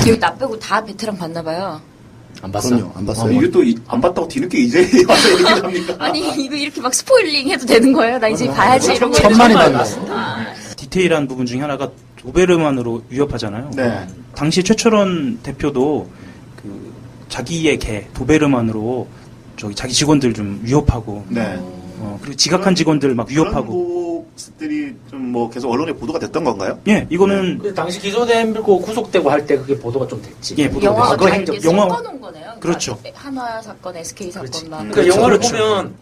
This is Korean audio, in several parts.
여기 나 빼고 다 베테랑 봤나 봐요. 안 봤어? 그럼요, 안 봤어요. 이게 또 안 봤다고 뒤늦게 이제 와서 얘기를 합니까? 아니 이거 이렇게 막 스포일링 해도 되는 거예요? 나 이제 봐야지 이런 거. 천만이 봤네. 디테일한 부분 중에 하나가 도베르만으로 위협하잖아요. 네. 당시 최철원 대표도 그 자기의 개 도베르만으로 저기 자기 직원들 좀 위협하고, 네. 그리고 지각한 직원들 막 위협하고. 그런 것들이 좀 뭐 계속 언론에 보도가 됐던 건가요? 예, 이거는 그 당시 기소되고 구속되고 할 때 그게 보도가 좀 됐지. 예, 보도가 영화가 됐어요. 다 행정- 이렇게 영화- 섞어놓은 거네요. 그러니까 그렇죠. 한화 사건, SK 사건 막. 그 영화를 그렇죠. 보면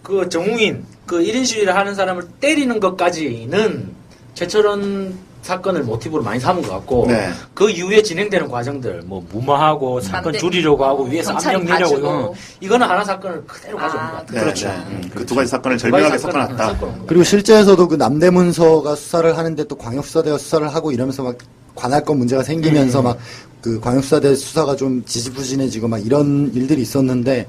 그 정우인 그 1인 시위를 하는 사람을 때리는 것까지는 최철원 사건을 모티브로 많이 삼은 것 같고 네. 그 이후에 진행되는 과정들 뭐 무마하고 사건 반대- 줄이려고 하고 위에서 경찰이 압력 내려고 봐주고. 이거는 하나 사건을 그대로 가져온 것 같아요. 네, 그렇죠. 네. 그 두 가지 사건을 절묘하게 섞어놨다. 그리고 실제에서도 그 남대문서가 수사를 하는데 또 광역수사대가 수사를 하고 이러면서 막 관할권 문제가 생기면서 막 그 광역수사대 수사가 좀 지지부진해지고 막 이런 일들이 있었는데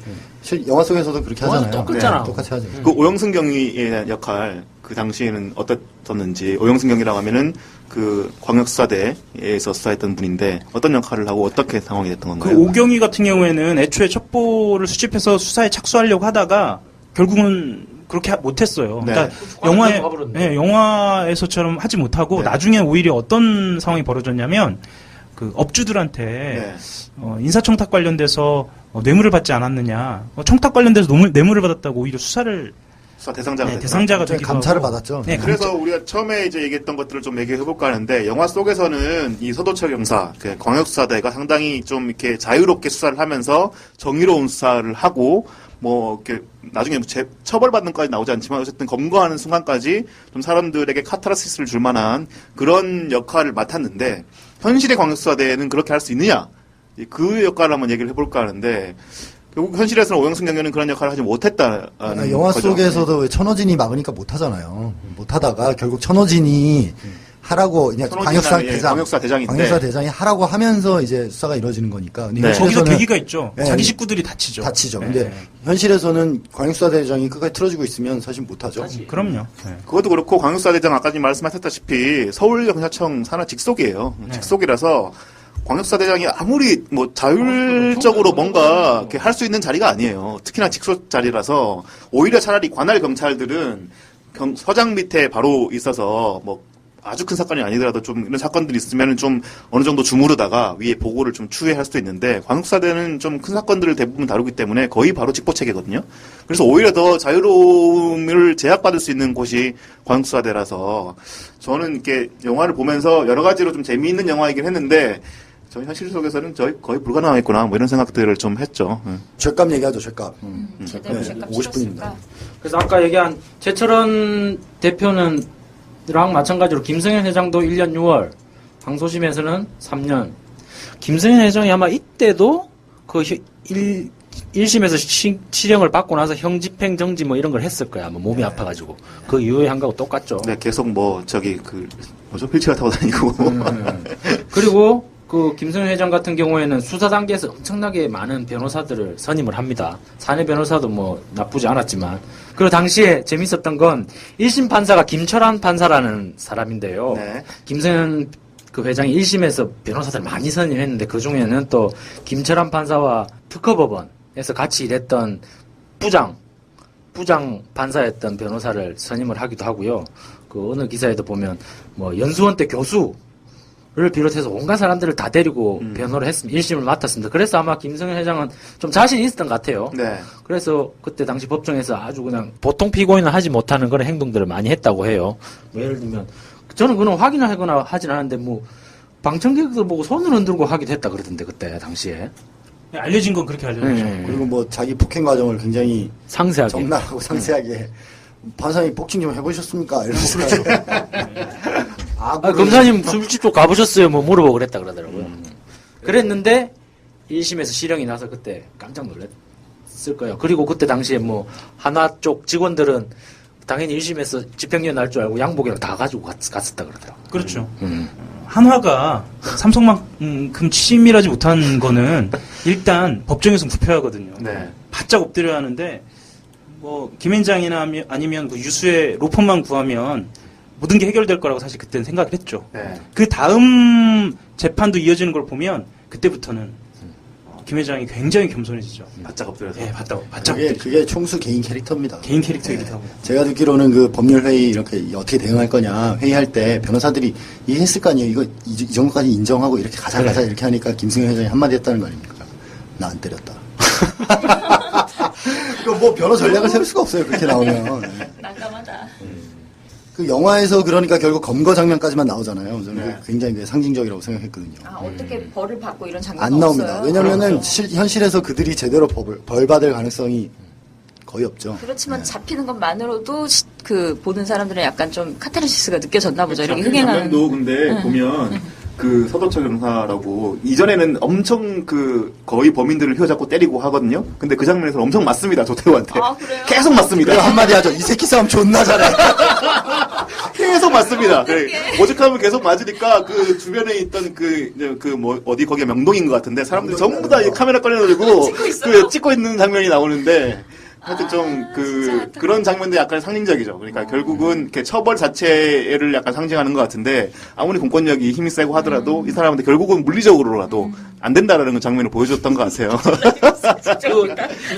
영화 속에서도 그렇게 영화도 하잖아요. 똑같잖아. 네, 똑같이 하죠. 그 오영승 경위의 역할 그 당시에는 어떻었는지. 오영승 경위라고 하면은 그 광역수사대에서 수사했던 분인데 어떤 역할을 하고 어떻게 상황이 됐던 그 건가요? 오경위 같은 경우에는 애초에 첩보를 수집해서 수사에 착수하려고 하다가 결국은 그렇게 못했어요. 네. 그러니까 관할권으로 가버렸네. 영화에서처럼 하지 못하고 네. 나중에 오히려 어떤 상황이 벌어졌냐면 그 업주들한테 네. 인사청탁 관련돼서 뇌물을 받지 않았느냐, 청탁 관련돼서 뇌물을 받았다고 오히려 수사를 수사 대상자가 됐다. 대상자가 저희 되기도 감찰을 하고. 받았죠. 네, 그래서 우리가 처음에 이제 얘기했던 것들을 좀 얘기해볼까 하는데 영화 속에서는 이 서도철 형사, 그 광역수사대가 상당히 좀 이렇게 자유롭게 수사를 하면서 정의로운 수사를 하고 뭐 이렇게 나중에 뭐 처벌받는 것까지 나오지 않지만 어쨌든 검거하는 순간까지 좀 사람들에게 카타르시스를 줄 만한 그런 역할을 맡았는데 현실의 광역수사대는 그렇게 할 수 있느냐? 그 역할을 한번 얘기를 해볼까 하는데 결국 현실에서는 오영승 경위는 그런 역할을 하지 못했다는 영화 거죠. 속에서도 천호진이 막으니까 못하잖아요. 못하다가 결국 천호진이 하라고 그냥 천호진 광역사 나라의 대장, 광역사 대장인데. 광역사 대장이 하라고 하면서 이제 수사가 이루어지는 거니까. 근데 네. 거기서 현실에서는 계기가 있죠. 네. 자기 식구들이 다치죠. 다치죠. 네. 근데 현실에서는 광역사 대장이 끝까지 틀어지고 있으면 사실 못하죠. 그럼요. 네. 그것도 그렇고 광역수사대장 아까 말씀하셨다시피 서울경찰청 산하 직속이에요. 직속이라서 광역수사대장이 아무리 뭐 자율적으로 뭔가 할 수 있는 자리가 아니에요. 특히나 직속 자리라서 오히려 차라리 관할 경찰들은 서장 밑에 바로 있어서 뭐 아주 큰 사건이 아니더라도 좀 이런 사건들이 있으면 좀 어느 정도 주무르다가 위에 보고를 좀 추회할 수도 있는데 광역수사대는 좀 큰 사건들을 대부분 다루기 때문에 거의 바로 직보체계거든요. 그래서 오히려 더 자유로움을 제약받을 수 있는 곳이 광역수사대라서 저는 이렇게 영화를 보면서 여러 가지로 좀 재미있는 영화이긴 했는데 저희 현실 속에서는 거의 불가능하겠구나 뭐 이런 생각들을 좀 했죠. 죄값 얘기하죠, 죄값. 제대로 네, 제값 50 분입니다. 치렀을까? 그래서 아까 얘기한 최철원 대표는 랑 마찬가지로 김성현 회장도 1년 6월, 항소심에서는 3년. 김성현 회장이 아마 이때도 그 1심에서 실형을 받고 나서 형집행 정지 뭐 이런 걸 했을 거야. 뭐 몸이 아파가지고. 그 이후에 한 거하고 똑같죠. 네, 계속 뭐 뭐죠? 휠체어 타고 다니고. 그리고 그 김성현 회장 같은 경우에는 수사 단계에서 엄청나게 많은 변호사들을 선임을 합니다. 사내 변호사도 뭐 나쁘지 않았지만. 그리고 당시에 재밌었던 건 1심 판사가 김철환 판사라는 사람인데요. 네. 김성현 그 회장이 1심에서 변호사들 많이 선임했는데 그 중에는 또 김철환 판사와 특허법원에서 같이 일했던 부장 판사였던 변호사를 선임을 하기도 하고요. 그 어느 기사에도 보면 뭐 연수원 때 교수를 비롯해서 온갖 사람들을 다 데리고 변호를 했습니다. 1심을 맡았습니다. 그래서 아마 김성현 회장은 좀 자신이 있었던 것 같아요. 네. 그래서 그때 당시 법정에서 아주 그냥 보통 피고인은 하지 못하는 그런 행동들을 많이 했다고 해요. 뭐 예를 들면 저는 그건 확인을 하거나 하진 않았는데 뭐 방청객들 보고 손을 흔들고 하기도 했다 그러던데 그때 당시에. 알려진 건 그렇게 알려졌죠. 그리고 뭐 자기 폭행 과정을 굉장히 상세하게. 적나라하고 상세하게 판사님 복싱 좀 해보셨습니까? 이러면서 검사님 술집 쪽 가보셨어요? 뭐 물어보고 그랬다 그러더라고요. 그랬는데 1심에서 실형이 나서 그때 깜짝 놀랐을 거예요. 그리고 그때 당시에 뭐 하나 쪽 직원들은 당연히 1심에서 집행유예 날 줄 알고 양복이랑 다 가지고 갔었다 그러더라고요. 그렇죠. 한화가 삼성만큼 치밀하지 못한 거는 일단 법정에서는 부패하거든요. 네. 바짝 엎드려야 하는데 뭐 김앤장이나 아니면 그 유수의 로펌만 구하면 모든 게 해결될 거라고 사실 그때는 생각을 했죠. 네. 그 다음 재판도 이어지는 걸 보면 그때부터는 김 회장이 굉장히 겸손해지죠. 바짝 엎드려서. 예, 바짝 그게 총수 개인 캐릭터입니다. 개인 캐릭터이기도 하고. 제가 듣기로는 그 법률회의 이렇게 어떻게 대응할 거냐 회의할 때 변호사들이 이해했을 거 아니에요. 이거 이 정도까지 인정하고 이렇게 가자 이렇게 하니까 김승현 회장이 한마디 했다는 거 아닙니까? 나 안 때렸다. 그 뭐 변호 전략을 세울 수가 없어요. 그렇게 나오면. 네. 난감하다. 그 영화에서 그러니까 결국 검거 장면까지만 나오잖아요. 저는 네. 그게 굉장히 상징적이라고 생각했거든요. 아, 어떻게 벌을 받고 이런 장면이 안 나옵니다. 없어요? 왜냐면은 현실에서 그들이 제대로 벌 받을 가능성이 거의 없죠. 그렇지만 잡히는 것만으로도 그 보는 사람들은 약간 좀 카타르시스가 느껴졌나 보죠. 이렇게 잡히는 흥행하는. 장면도 근데 보면 그 서도철 형사라고 이전에는 엄청 그 거의 범인들을 휘어잡고 때리고 하거든요. 근데 그 장면에서 엄청 맞습니다. 조태호한테. 아, 그래요? 계속 맞습니다. 그래 한마디 하죠. 이 새끼 싸움 존나 잘해. 계속 맞습니다. 오죽하면 계속 맞으니까 그 주변에 있던 뭐 어디 거기가 명동인 것 같은데 사람들이 전부 다 이 카메라 꺼내가지고 찍고 있는 장면이 나오는데 하여튼 좀 그런 장면도 약간 상징적이죠. 그러니까 결국은 이렇게 처벌 자체를 약간 상징하는 것 같은데 아무리 공권력이 힘이 세고 하더라도 이 사람한테 결국은 물리적으로라도 안 된다라는 그 장면을 보여줬던 것 같아요.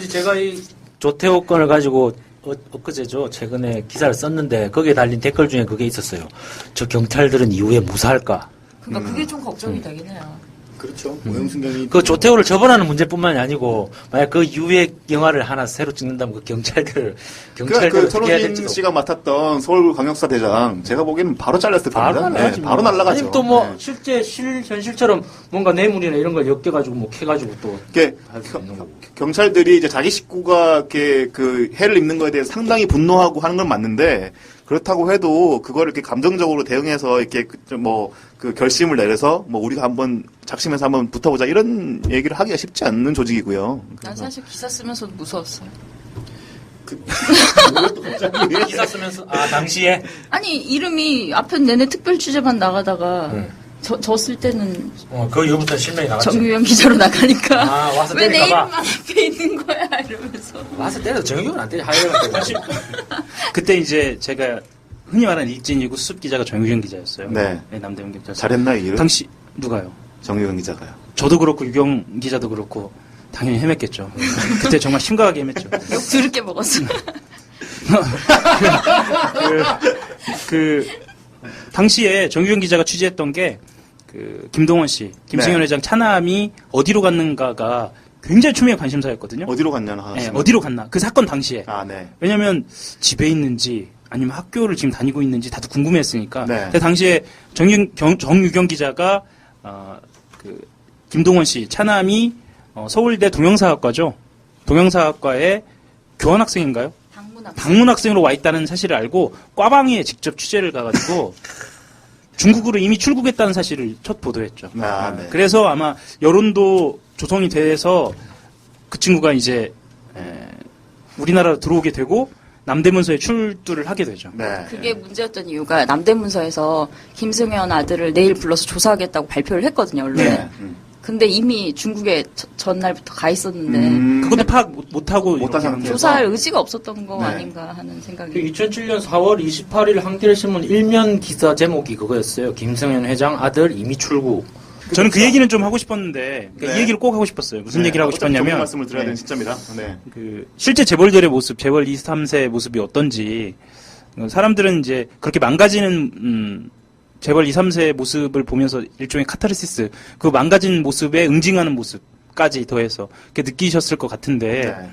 제가 이 조태호 건을 가지고 엊그제죠. 최근에 기사를 썼는데 거기에 달린 댓글 중에 그게 있었어요. 저 경찰들은 이후에 무사할까? 그러니까 그게 좀 걱정이 되긴 해요. 그렇죠. 오영순경이 그 조태호를 처벌하는 문제뿐만이 아니고 만약 그 이후에 영화를 하나 새로 찍는다면 그 경찰들을 그 어떻게 해야 손호진 될지 씨가 맡았던 서울광역사 대장 제가 보기에는 바로 잘렸을 바로 겁니다. 날라가지. 바로 날라가죠. 아니 또 네. 실제 현실처럼 뭔가 뇌물이나 이런 걸 엮여가지고 캐가지고 또 이게 할 수 있는 거고. 경찰들이 이제 자기 식구가 이렇게 그 해를 입는 거에 대해서 상당히 분노하고 하는 건 맞는데 그렇다고 해도 그거를 이렇게 감정적으로 대응해서 이렇게 그 결심을 내려서 뭐 우리가 한번 작심해서 한번 붙어보자 이런 얘기를 하기가 쉽지 않는 조직이고요. 난 사실 기사 쓰면서도 무서웠어요. 기사 쓰면서 당시에 아니 이름이 앞에 내내 특별 취재반 나가다가 졌을 때는 그 이후부터 실명이 나왔죠. 정유영 기자로 나가니까 와서 왜 내 때릴까봐. 이름만 앞에 있는 거야 이러면서. 와서 때려도 정규는 안 때려. 하이어가 사실 그때 이제 제가 흔히 말하는 일진이고 수습 기자가 정유경 기자였어요. 네. 남대문 경찰서. 잘했나 이 일을? 당시 누가요? 정유경 기자가요. 저도 그렇고 유경 기자도 그렇고 당연히 헤맸겠죠. 그때 정말 심각하게 헤맸죠. 욕 드럽게 먹었어. 당시에 정유경 기자가 취재했던 게 김동원 씨, 김승현 네. 회장 차남이 어디로 갔는가가 굉장히 초미의 관심사였거든요. 어디로 갔냐는 하나. 네, 어디로 갔나? 그 사건 당시에. 아, 네. 왜냐면 집에 있는지 아니면 학교를 지금 다니고 있는지 다들 궁금했으니까. 네. 근데 당시에 정유경 기자가 김동원 씨 차남이 서울대 동영사학과죠. 동영사학과에 교환학생인가요? 방문학생으로 와 있다는 사실을 알고 꽈방에 직접 취재를 가가지고 중국으로 이미 출국했다는 사실을 첫 보도했죠. 아, 네. 그래서 아마 여론도 조성이 돼서 그 친구가 이제 우리나라로 들어오게 되고 남대문서에 출두를 하게 되죠. 네. 그게 문제였던 이유가 남대문서에서 김승현 아들을 내일 불러서 조사하겠다고 발표를 했거든요, 언론에. 네. 근데 이미 중국에 전날부터 가 있었는데 그것도 파악 못하고 못한 상태에서. 조사할 의지가 없었던 거 네. 아닌가 하는 그 생각이. 2007년 4월 28일 한겨레신문 일면 기사 제목이 그거였어요. 김승현 회장 아들 이미 출국. 저는 그 얘기는 좀 하고 싶었는데 네. 이 얘기를 꼭 하고 싶었어요. 무슨 네. 얘기를 하고 어차피 좋은 싶었냐면 말씀을 드려야 되는 시점이라. 네. 실제 재벌들의 모습, 재벌 2, 3세 모습이 어떤지 사람들은 이제 그렇게 망가지는 재벌 2, 3세의 모습을 보면서 일종의 카타르시스, 그 망가진 모습에 응징하는 모습까지 더해서 그렇게 느끼셨을 것 같은데 네.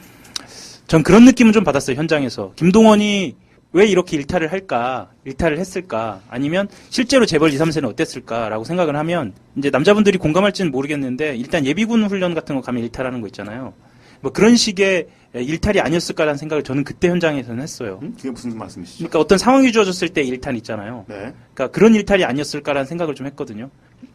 전 그런 느낌은 좀 받았어요. 현장에서. 김동원이 왜 이렇게 일탈을 할까? 일탈을 했을까? 아니면 실제로 재벌 2, 3세는 어땠을까라고 생각을 하면 이제 남자분들이 공감할지는 모르겠는데 일단 예비군 훈련 같은 거 가면 일탈하는 거 있잖아요. 뭐 그런 식의 일탈이 아니었을까라는 생각을 저는 그때 현장에서는 했어요. 그게 무슨 말씀이시죠? 그러니까 어떤 상황이 주어졌을 때 일탈 있잖아요. 네. 그러니까 그런 일탈이 아니었을까라는 생각을 좀 했거든요.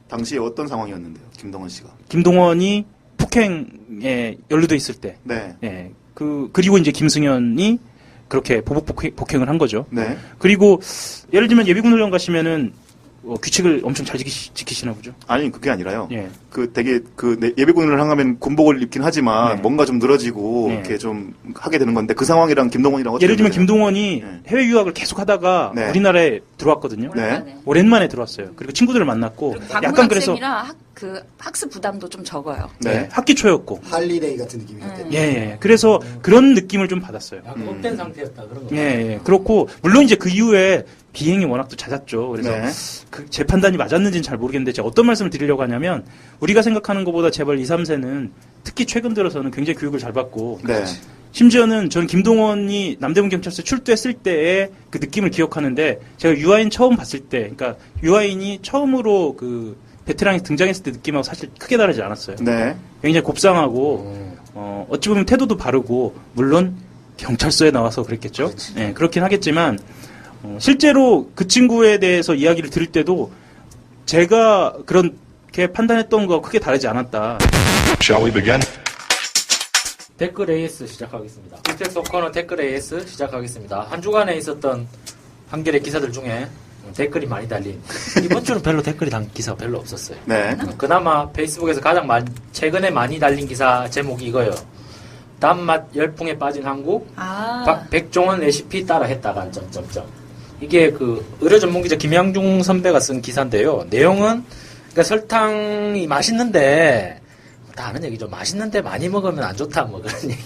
당시에 어떤 상황이었는데요, 김동원 씨가? 김동원이 폭행에 연루돼 있을 때, 네. 예, 그리고 이제 김승현이 그렇게 보복 폭행을 한 거죠. 네. 그리고 예를 들면 예비군 훈련 가시면은 규칙을 엄청 잘 지키시나 보죠. 아니 그게 아니라요. 예. 그 되게 예비군을 향하면 군복을 입긴 하지만 네. 뭔가 좀 늘어지고 네. 이렇게 좀 하게 되는 건데 그 상황이랑 김동원이랑 어떻게 예를 들면 되나요? 김동원이 네. 해외 유학을 계속 하다가 네. 우리나라에 들어왔거든요. 네. 오랜만에 들어왔어요. 그리고 친구들을 만났고 방문 약간 그래서 학생이라 학습 부담도 좀 적어요. 네. 학기 초였고 할리데이 같은 느낌이었겠네. 예. 그래서 그런 느낌을 좀 받았어요. 약간 업된 상태였다 그런 거. 예. 그렇고 물론 이제 그 이후에 비행이 워낙 또 잦았죠. 그래서 네. 제 판단이 맞았는지는 잘 모르겠는데 제가 어떤 말씀을 드리려고 하냐면 우리가 생각하는 것보다 재벌 2, 3세는 특히 최근 들어서는 굉장히 교육을 잘 받고 네. 심지어는 전 김동원이 남대문 경찰서에 출두했을 때의 그 느낌을 기억하는데 제가 유아인 처음 봤을 때 그러니까 유아인이 처음으로 그 베테랑이 등장했을 때 느낌하고 사실 크게 다르지 않았어요. 네. 굉장히 곱상하고 어찌 보면 태도도 바르고 물론 경찰서에 나와서 그랬겠죠. 예, 그렇긴 하겠지만 실제로 그 친구에 대해서 이야기를 들을 때도 제가 그렇게 판단했던 거와 크게 다르지 않았다. Shall we begin? 댓글 AS 시작하겠습니다. 빅텍 소커너 댓글 AS 시작하겠습니다. 한 주간에 있었던 한겨레 기사들 중에 댓글이 많이 달린 이번 주는 별로 댓글이 단 기사가 별로 없었어요. 네. 그나마 페이스북에서 가장 최근에 많이 달린 기사 제목이 이거예요. 단맛 열풍에 빠진 한국 백종원 레시피 따라 했다가 점점점. 이게 그 의료 전문 기자 김양중 선배가 쓴 기사인데요. 내용은 그러니까 설탕이 맛있는데 다 아는 얘기죠. 맛있는데 많이 먹으면 안 좋다 뭐 그런 얘기.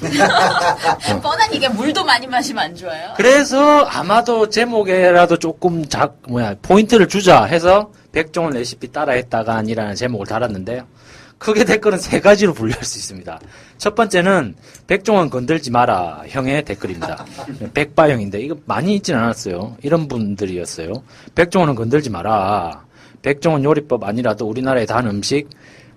뻔한 얘기가 물도 많이 마시면 안 좋아요. 그래서 아마도 제목에라도 조금 포인트를 주자 해서 백종원 레시피 따라했다가 아니라는 제목을 달았는데요. 크게 댓글은 세 가지로 분류할 수 있습니다. 첫 번째는 백종원 건들지 마라 형의 댓글입니다. 백바형인데 이거 많이 있진 않았어요. 이런 분들이었어요. 백종원은 건들지 마라. 백종원 요리법 아니라도 우리나라에 단 음식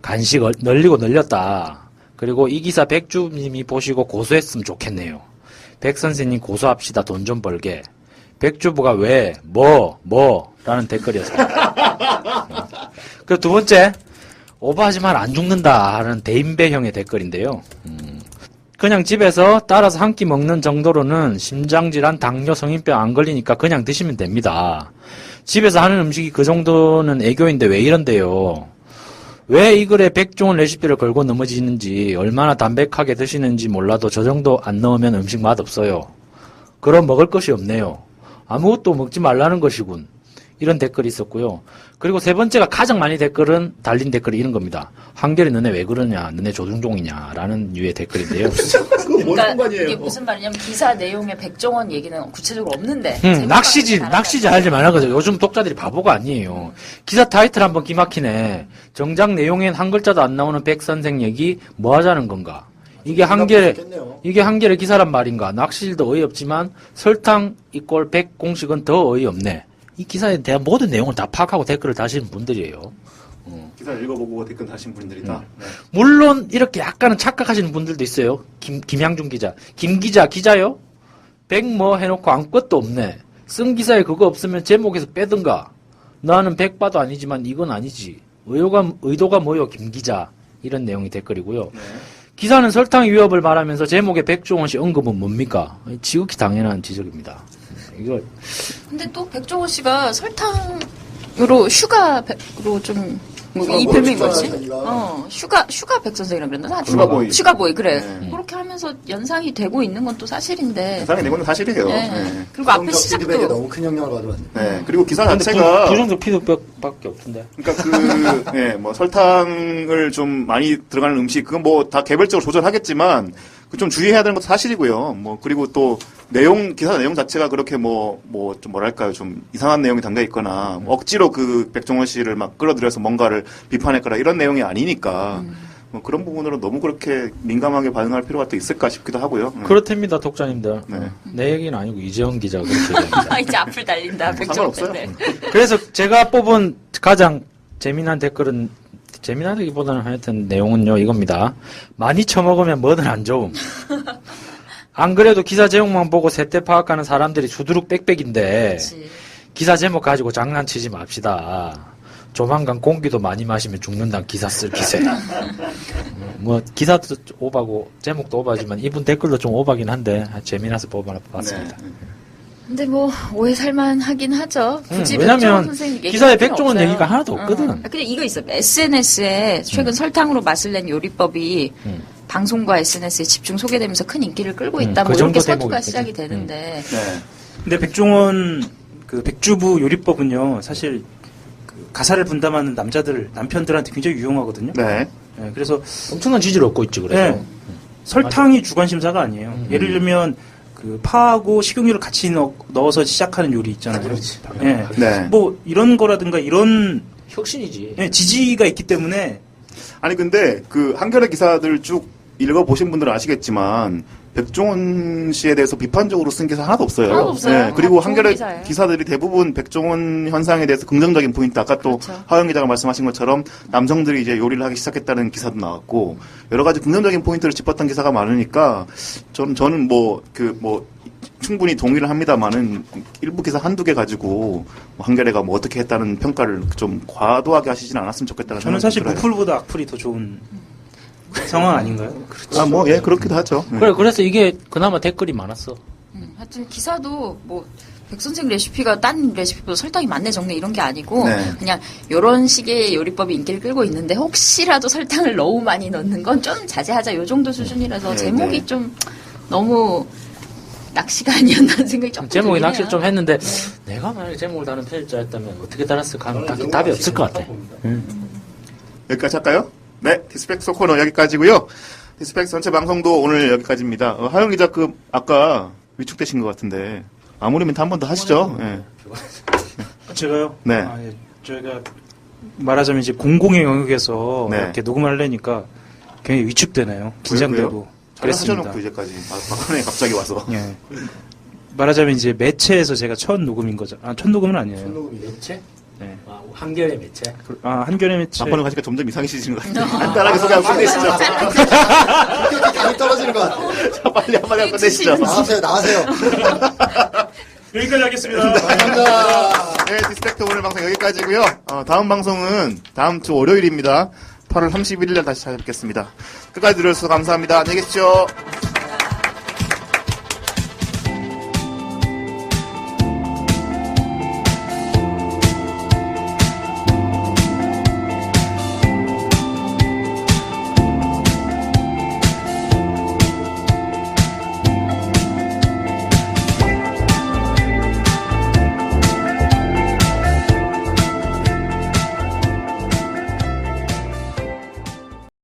간식 널리고 널렸다. 그리고 이 기사 백주님이 보시고 고소했으면 좋겠네요. 백 선생님 고소합시다. 돈 좀 벌게. 백주부가 왜? 라는 댓글이었습니다. 그리고 두 번째, 오버하지만 안 죽는다 하는 대인배형의 댓글인데요. 그냥 집에서 따라서 한 끼 먹는 정도로는 심장질환, 당뇨, 성인병 안 걸리니까 그냥 드시면 됩니다. 집에서 하는 음식이 그 정도는 애교인데 왜 이런데요? 왜 이 글에 백종원 레시피를 걸고 넘어지는지 얼마나 담백하게 드시는지 몰라도 저 정도 안 넣으면 음식 맛없어요. 그럼 먹을 것이 없네요. 아무것도 먹지 말라는 것이군. 이런 댓글이 있었고요. 그리고 세 번째가 가장 많이 달린 댓글이 이런 겁니다. 한결이 너네 왜 그러냐, 너네 조중종이냐 라는 류의 댓글인데요. 그러니까 이게 무슨 말이냐면 기사 내용에 백종원 얘기는 구체적으로 없는데 낚시질 하지 말라거죠. 요즘 독자들이 바보가 아니에요. 기사 타이틀 한번 기막히네. 정작 내용엔 한 글자도 안 나오는 백 선생 얘기 뭐 하자는 건가? 이게 한겨레 기사란 말인가? 낚시질도 어이없지만 설탕 이꼴 백 공식은 더 어이없네. 이 기사에 대한 모든 내용을 다 파악하고 댓글을 다시는 분들이에요. 기사를 읽어보고 댓글 다신 분들이다. 네. 물론 이렇게 약간은 착각하시는 분들도 있어요. 김양중 기자. 김 기자 기자요? 백 뭐 해놓고 아무것도 없네. 쓴 기사에 그거 없으면 제목에서 빼든가. 나는 백바도 아니지만 이건 아니지. 의도가 뭐요 김 기자. 이런 내용이 댓글이고요. 네. 기사는 설탕 위협을 말하면서 제목에 백종원 씨 언급은 뭡니까? 지극히 당연한 지적입니다. 이거 근데 또 백종원 씨가 설탕으로 슈가로 좀 이 별명이 뭐지? 슈가 백 선생이라 그랬나? 슈가보이 그래. 네. 그렇게 하면서 연상이 되고 있는 건 또 사실인데. 연상이 되고는 사실이에요. 네. 네. 그리고 앞에 피드백에 시작도 너무 큰 영향을 받아왔네. 네. 그리고 기사 근데 자체가 부정적 피드백밖에 없던데. 그러니까 뭐 설탕을 좀 많이 들어가는 음식 그건 뭐 다 개별적으로 조절하겠지만 그 좀 주의해야 되는 것도 사실이고요. 뭐 그리고 또 기사 내용 자체가 그렇게 좀 뭐랄까요 좀 이상한 내용이 담겨 있거나 억지로 그 백종원 씨를 막 끌어들여서 뭔가를 비판했거나 이런 내용이 아니니까 뭐 그런 부분으로 너무 그렇게 민감하게 반응할 필요가 또 있을까 싶기도 하고요. 그렇답니다, 독자님들. 네. 내 얘기는 아니고 이재원 기자가 그렇게 얘기합니다. 이제 앞을 달린다. 백종원 팬들. 그래서 제가 뽑은 가장 재미난 댓글은 재미나기보다는 하여튼 내용은요 이겁니다. 많이 처먹으면 뭐든 안 좋음. 안 그래도 기사 제목만 보고 세태 파악하는 사람들이 주두룩 빽빽인데 그치. 기사 제목 가지고 장난치지 맙시다. 조만간 공기도 많이 마시면 죽는다는 기사 쓸 기세. 뭐 기사도 오바고 제목도 오바지만 이분 댓글도 좀 오바긴 한데 재미나서 뽑아봤습니다. 네. 근데 뭐 오해 살만 하긴 하죠. 굳이 왜냐면 백종원 선생님 얘기할 기사에 필요는 백종원 없어요. 얘기가 하나도 없거든. 근데 이거 있어. SNS에 최근 설탕으로 맛을 낸 요리법이 방송과 SNS에 집중 소개되면서 큰 인기를 끌고 있다. 그 뭐 이렇게 정도 서두가 대목이 시작이 있거든. 되는데 네. 근데 백종원 그 백주부 요리법은요, 사실 그 가사를 분담하는 남편들한테 굉장히 유용하거든요. 네. 예, 그래서 엄청난 지지를 얻고 있지 그래서. 예, 설탕이 주관심사가 아니에요. 예를 들면 그 파하고 식용유를 같이 넣어서 시작하는 요리 있잖아요. 그렇지. 예. 네. 뭐 이런 거라든가 이런 혁신이지. 예, 지지가 있기 때문에 아니 근데 그 한겨레 기사들 쭉 읽어보신 분들은 아시겠지만 백종원 씨에 대해서 비판적으로 쓴 기사 하나도 없어요. 하나도 없어요. 네, 그리고 좋은 한겨레 기사예요. 기사들이 대부분 백종원 현상에 대해서 긍정적인 포인트, 아까 또 그렇죠. 하영 기자가 말씀하신 것처럼 남성들이 이제 요리를 하기 시작했다는 기사도 나왔고 여러 가지 긍정적인 포인트를 짚었던 기사가 많으니까 저는 충분히 동의를 합니다만은 일부 기사 한두 개 가지고 뭐 한겨레가 뭐 어떻게 했다는 평가를 좀 과도하게 하시진 않았으면 좋겠다는 저는 생각이 사실 들어요. 무풀보다 악플이 더 좋은 상황 아닌가요? 예, 그렇기도 하죠. 그래 그래서 이게 그나마 댓글이 많았어. 하여튼 기사도 뭐 백선생 레시피가 딴 레시피보다 설탕이 많네 적네 이런 게 아니고 네. 그냥 이런 식의 요리법이 인기를 끌고 있는데 혹시라도 설탕을 너무 많이 넣는 건 좀 자제하자 요 정도 수준이라서 네, 제목이 네. 좀 너무 낚시가 아니었나는 생각이 조금 제목이 들긴 낚시를 해요. 좀 했는데 내가 만약에 제목을 다른 편집자였다면 어떻게 달았을까 하면 딱히 답이 없을 것 같아. 여기까지 할까요? 네, 디스펙소 코너 여기까지고요. 디스펙스 전체 방송도 오늘 여기까지입니다. 하영 기자 아까 위축되신 것 같은데 아무리 멘트 한 번 더 하시죠. 예. 제가요? 네. 아, 예. 저희가 말하자면 이제 공공의 영역에서 네. 이렇게 녹음을 하려니까 굉장히 위축되네요. 긴장되고 그랬습니다. 촬영하셔놓고 이제까지 막판에 갑자기 와서. 예. 말하자면 이제 매체에서 제가 첫 녹음인 거죠. 아, 첫 녹음은 아니에요. 녹음이 매체? 네. 아, 한겨레 매체. 아, 한겨레 매체. 막판에 가니까 점점 이상해지시는 것 같아요. 간단하게 소개하고 끝내시죠. 감이 떨어지는 것 같아요. 자, 빨리 한마디 하고 끝내시죠. 나가세요. 여기까지 하겠습니다. 감사합니다. 네, 디스펙트 오늘 방송 여기까지고요. 다음 방송은 다음 주 월요일입니다. 8월 31일 날 다시 찾아뵙겠습니다. 끝까지 들어주셔서 감사합니다. 안녕히 계십시오.